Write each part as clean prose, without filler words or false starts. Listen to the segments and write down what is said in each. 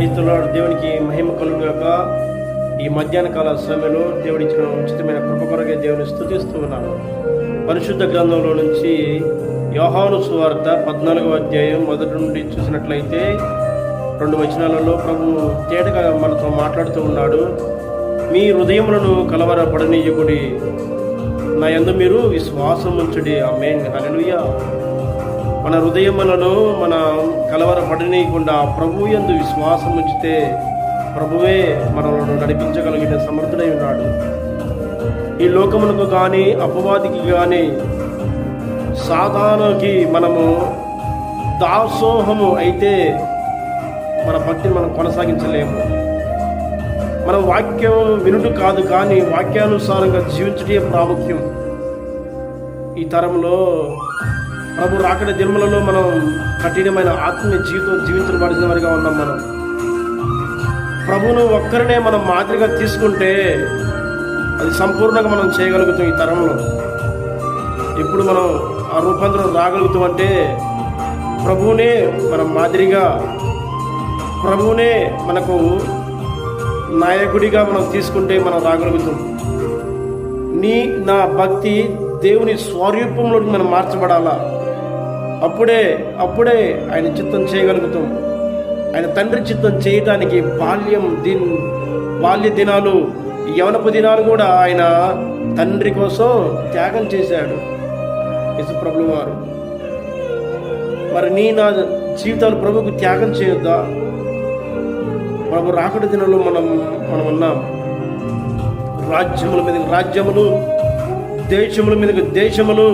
ప్రైతులాడు దేవునికి మహిమ కలుగాక. ఈ మధ్యాహ్న కాల సమయంలో దేవుడిచ్చిన ఉచితమైన కృప కొరకే దేవుని స్తుతిస్తూ ఉన్నాను. పరిశుద్ధ గ్రంథంలో నుంచి యోహాను సువార్త 14వ అధ్యాయం మొదటి నుండి చూసినట్లయితే 2 వచనాలలో ప్రభు తేటగా మనతో మాట్లాడుతూ ఉన్నాడు. మీ హృదయములను కలవరపడనీయకుడి, నా యందు మీరు విశ్వాసం ఉంచుడి. ఆమేన్, హల్లెలూయా. మన హృదయములను మన కలవరపడనీయకుండా ప్రభు యందు విశ్వాసం ఉంచితే ప్రభువే మనలను నడిపించగలిగిన సమర్థుడై ఉన్నాడు. ఈ లోకమునకు కానీ అపవాదికి కానీ సాతానుకి మనము దాసోహము అయితే మన భక్తిని మనం కొనసాగించలేము. మన వాక్యం వినుడు కాదు, కానీ వాక్యానుసారంగా జీవించడే ప్రాముఖ్యం. ఈ తరంలో ప్రభు రాకడ దినములలో మనం కఠినమైన ఆత్మీయ జీవితం జీవించబడిన వారిగా ఉన్నాం. మనం ప్రభువును ఒక్కరినే మనం మాదిరిగా తీసుకుంటే అది సంపూర్ణంగా మనం చేయగలుగుతాం. ఈ తరంలో ఇప్పుడు మనం ఆ రూపాంతరం రాగలుగుతాం అంటే ప్రభువునే మనం మాదిరిగా, ప్రభువునే మనకు నాయకుడిగా మనం తీసుకుంటే మనం రాగలుగుతాం. నా భక్తి దేవుని స్వరూపంలోకి మనం మార్చబడాలా. అప్పుడే ఆయన చిత్తం చేయగలుగుతాం. ఆయన తండ్రి చిత్తం చేయటానికి బాల్య దినాలు, యవనపు దినాలు కూడా ఆయన తండ్రి కోసం త్యాగం చేశాడు యేసుప్రభువు వారు. మరి నా జీవితాలు ప్రభువుకు త్యాగం చేయొద్దా? ప్రభు రాకడ దినంలో మనం ఉన్నాం. రాజ్యముల మీద రాజ్యములు, దేశముల మీద దేశములు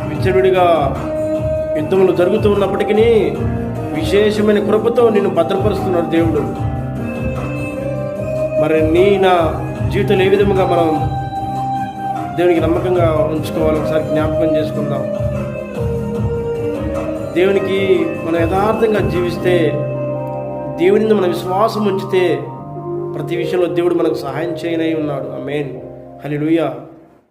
విచ్చలవిడిగా యుద్ధములు జరుగుతూ ఉన్నప్పటికీ విశేషమైన కృపతో నిన్ను భద్రపరుస్తున్నాడు దేవుడు. మరి నా జీవితంలో ఏ విధముగా మనం దేవునికి నమ్మకంగా ఉంచుకోవాలి ఒకసారి జ్ఞాపకం చేసుకుందాం. దేవునికి మనం యథార్థంగా జీవిస్తే, దేవుని మన విశ్వాసం ఉంచితే ప్రతి విషయంలో దేవుడు మనకు సహాయం చేయనై ఉన్నాడు. ఆమేన్, హల్లెలూయా.